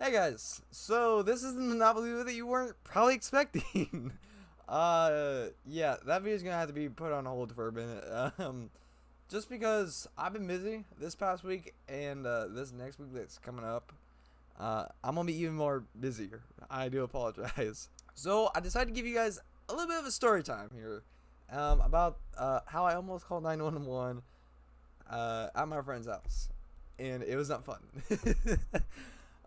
Hey guys, so this is the Monopoly video that you weren't probably expecting. Yeah, that video's gonna have to be put on hold for a minute. Just because I've been busy this past week and this next week that's coming up, I'm gonna be even more busier. I do apologize. So I decided to give you guys a little bit of a story time here, about how I almost called 911 at my friend's house, and it was not fun.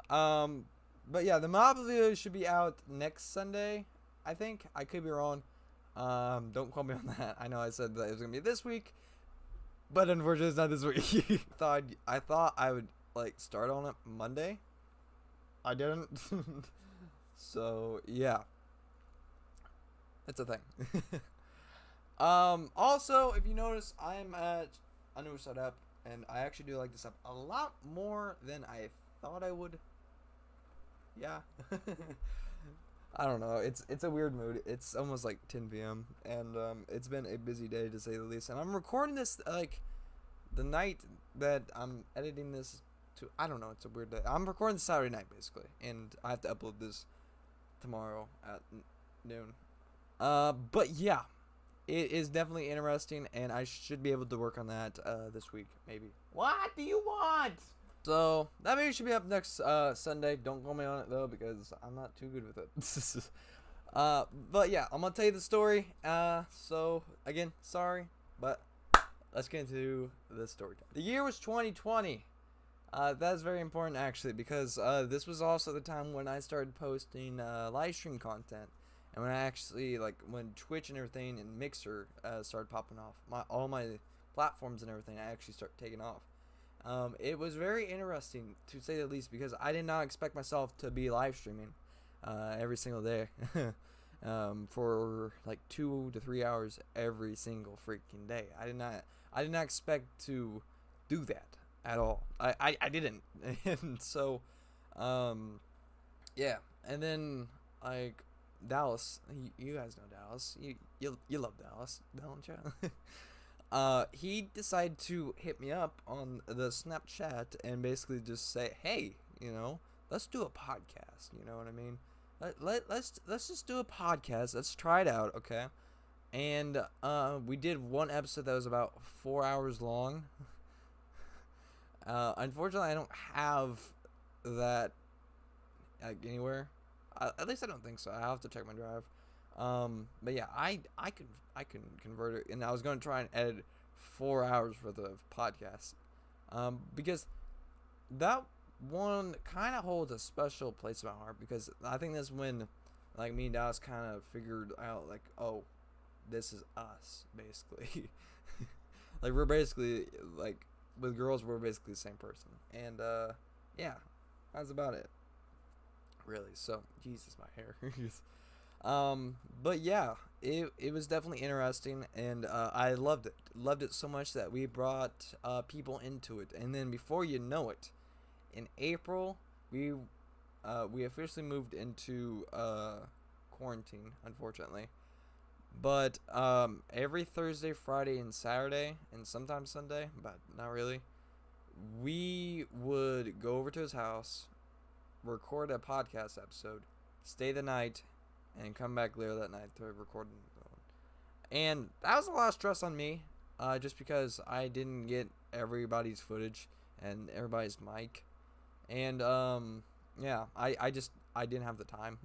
But yeah, the mob video should be out next Sunday. I think I could be wrong. Don't quote me on that. I know I said that it was gonna be this week, but unfortunately, it's not this week. I thought I would like start on it Monday. I didn't. So yeah, it's a thing. Also, if you notice, I'm at a new setup, and I actually do like this up a lot more than I thought I would. Yeah. I don't know. It's a weird mood. It's almost like 10 p.m. and it's been a busy day to say the least. And I'm recording this like the night that I'm editing this to. I don't know. It's a weird day. I'm recording Saturday night basically, and I have to upload this tomorrow at noon. But yeah, it is definitely interesting, and I should be able to work on that this week maybe. What do you want? So that video should be up next Sunday. Don't call me on it though, because I'm not too good with it. But yeah, I'm gonna tell you the story. So again, sorry, but let's get into the story time. The year was 2020. That's very important actually, because this was also the time when I started posting live stream content, and when I actually when Twitch and everything and Mixer started popping off, all my platforms and everything, I actually started taking off. It was very interesting, to say the least, because I did not expect myself to be live streaming every single day for like 2 to 3 hours every single freaking day. I did not expect to do that at all. I didn't. And so yeah, and then like Dallas, you guys know Dallas. You love Dallas, don't you? He decided to hit me up on the Snapchat and basically just say, hey, let's do a podcast. You know what I mean? Let's just do a podcast. Let's try it out, okay? And we did one episode that was about 4 hours long. Unfortunately, I don't have that anywhere. At least I don't think so. I'll have to check my drive. But yeah, I can convert it, and I was going to try and edit 4 hours worth of podcast, because that one kind of holds a special place in my heart, because I think that's when me and Dallas kind of figured out oh, this is us basically. We're basically with girls, we're basically the same person, and yeah, that's about it really. So Jesus, my hair. But yeah, it was definitely interesting, and I loved it so much that we brought people into it. And then before you know it, in April we officially moved into quarantine, unfortunately. But every Thursday, Friday, and Saturday, and sometimes Sunday, but not really, we would go over to his house, record a podcast episode, stay the night, and come back later that night to record. And that was a lot of stress on me, just because I didn't get everybody's footage and everybody's mic. And yeah, I didn't have the time.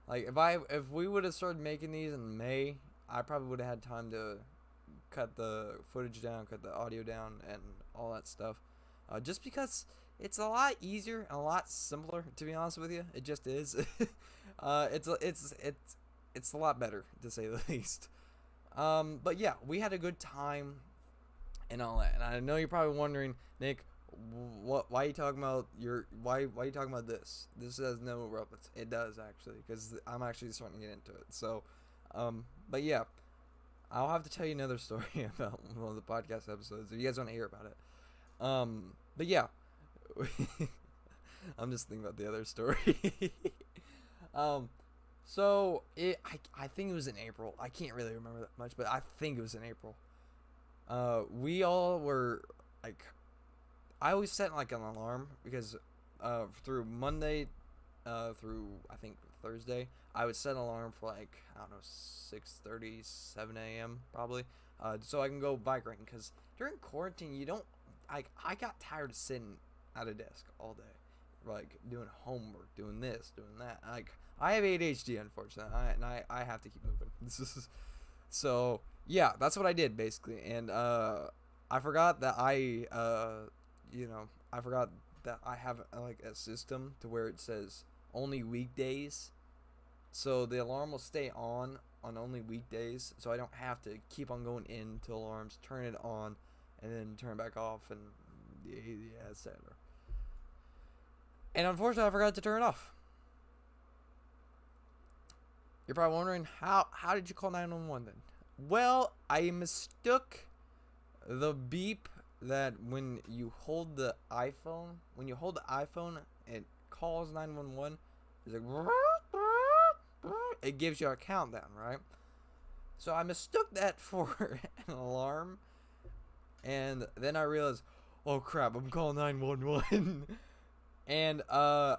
If we would have started making these in May, I probably would have had time to cut the footage down, cut the audio down, and all that stuff. Just because it's a lot easier and a lot simpler, to be honest with you. It just is. It's a lot better, to say the least. But yeah, we had a good time and all that. And I know you're probably wondering, Nick, why are you talking about why are you talking about this? This has no relevance. It does actually, because I'm actually starting to get into it. So, but yeah, I'll have to tell you another story about one of the podcast episodes if you guys want to hear about it. But yeah. I'm just thinking about the other story. So I think it was in April. I can't really remember that much, but I think it was in April. We all were I always set an alarm, because through Monday, through I think Thursday, I would set an alarm for like, I don't know, 6:30, 7 a.m. probably, so I can go bike riding. Cause during quarantine, you don't, I got tired of sitting at a desk all day, like doing homework, doing this, doing that. Like I have ADHD, unfortunately, I have to keep moving. So yeah, that's what I did basically, and I forgot that I forgot that I have like a system to where it says only weekdays, so the alarm will stay on only weekdays, so I don't have to keep on going into alarms, turn it on, and then turn it back off, and yeah, etc. And unfortunately, I forgot to turn it off. You're probably wondering, how did you call 911 then? Well, I mistook the beep that when you hold the iPhone, it calls 911. It's like, it gives you a countdown, right? So I mistook that for an alarm, and then I realized, oh crap, I'm calling 911. And I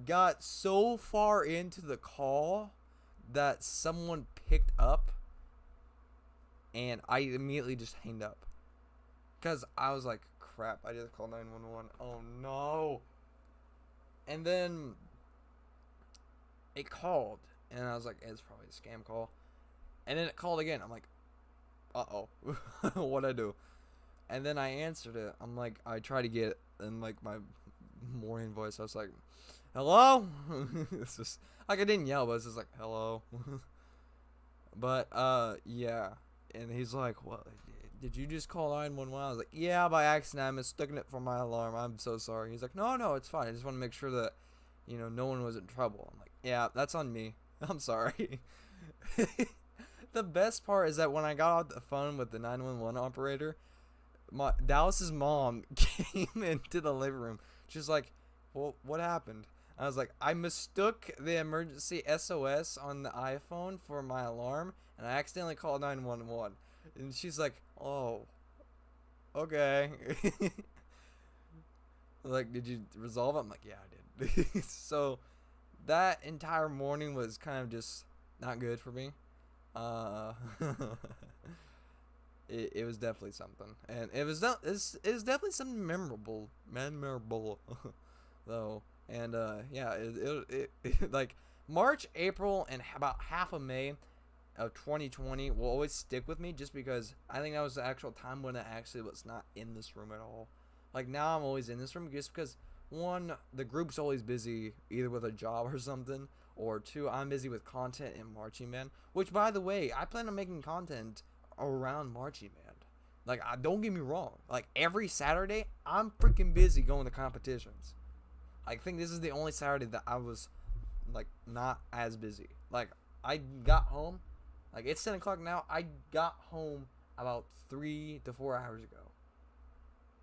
got so far into the call that someone picked up, and I immediately just hanged up, because I was like, crap, I just called 911. Oh no. And then it called, and I was like, it's probably a scam call. And then it called again. I'm like, uh-oh. What'd I do? And then I answered it. I'm like, I tried to get in like my morning voice. I was like, hello? It's just like, I didn't yell, but it's just like, hello. But yeah. And he's like, what, did you just call 911? I was like, yeah, by accident. I mistook it for my alarm. I'm so sorry. He's like, no, it's fine. I just want to make sure that, no one was in trouble. I'm like, yeah, that's on me. I'm sorry. The best part is that when I got off the phone with the 911 operator, Dallas's mom came into the living room. She's like, well, what happened? I was like, I mistook the emergency SOS on the iPhone for my alarm, and I accidentally called 911. And she's like, oh, okay. Like, did you resolve it? I'm like, yeah, I did. So that entire morning was kind of just not good for me. It was definitely something, and it was definitely something memorable though. And yeah, it like March, April, and about half of May of 2020 will always stick with me, just because I think that was the actual time when I actually was not in this room at all. Like now I'm always in this room just because, one, the group's always busy either with a job or something, or two, I'm busy with content and marching band. Which, by the way, I plan on making content around marching band. Like, don't get me wrong. Like, every Saturday, I'm freaking busy going to competitions. I think this is the only Saturday that I was, like, not as busy. Like, I got home. Like, it's 10 o'clock now. I got home about 3 to 4 hours ago.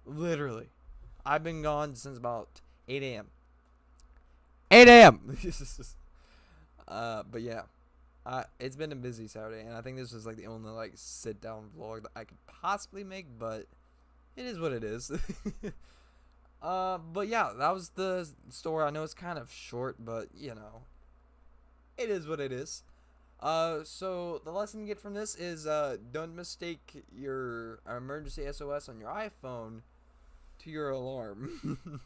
Literally. I've been gone since about 8 a.m. 8 a.m. But yeah, it's been a busy Saturday, and I think this was like the only like sit down vlog that I could possibly make, but it is what it is. But yeah, that was the story. I know it's kind of short, but it is what it is. So the lesson you get from this is don't mistake your emergency SOS on your iPhone to your alarm.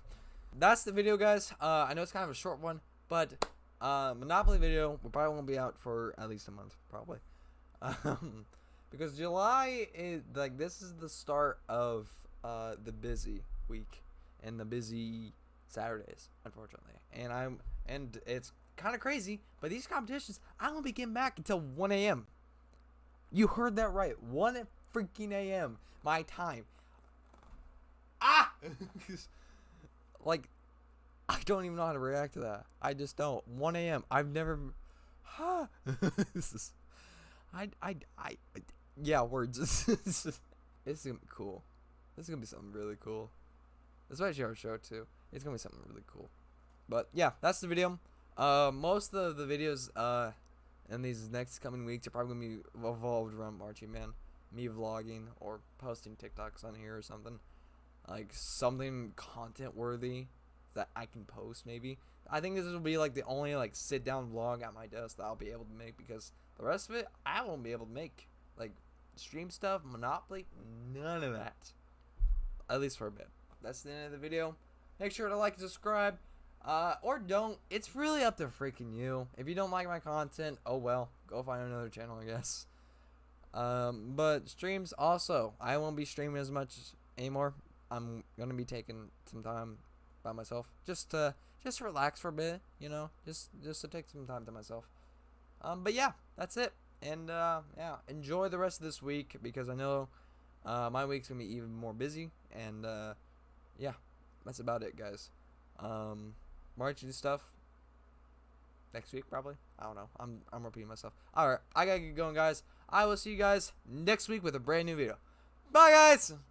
That's the video, guys. I know it's kind of a short one, but Monopoly video probably won't be out for at least a month, probably. Because July is like, this is the start of the busy week and the busy Saturdays, unfortunately. And it's kind of crazy, but these competitions, I won't be getting back until 1 a.m. You heard that right, 1 freaking a.m. my time. Like, I don't even know how to react to that. I just don't. 1 a.m. I've never. This is. Yeah, words. It's gonna be cool. This is gonna be something really cool. Especially our show too. It's gonna be something really cool. But yeah, that's the video. Most of the videos in these next coming weeks are probably gonna be evolved around marching band, me vlogging or posting TikToks on here or something. Like something content worthy. that I can post. Maybe I think this will be like the only like sit down vlog at my desk that I'll be able to make, because the rest of it I won't be able to make. Like stream stuff, Monopoly, none of that. At least for a bit. That's the end of the video. Make sure to like and subscribe. Or don't. It's really up to freaking you. If you don't like my content, oh well. Go find another channel, I guess. But streams also. I won't be streaming as much anymore. I'm gonna be taking some time by myself. Just to relax for a bit, you know? Just to take some time to myself. But yeah, that's it. And yeah, enjoy the rest of this week, because I know my week's gonna be even more busy. And yeah, that's about it, guys. Marching stuff next week probably. I don't know. I'm repeating myself. All right, I gotta get going, guys. I will see you guys next week with a brand new video. Bye, guys.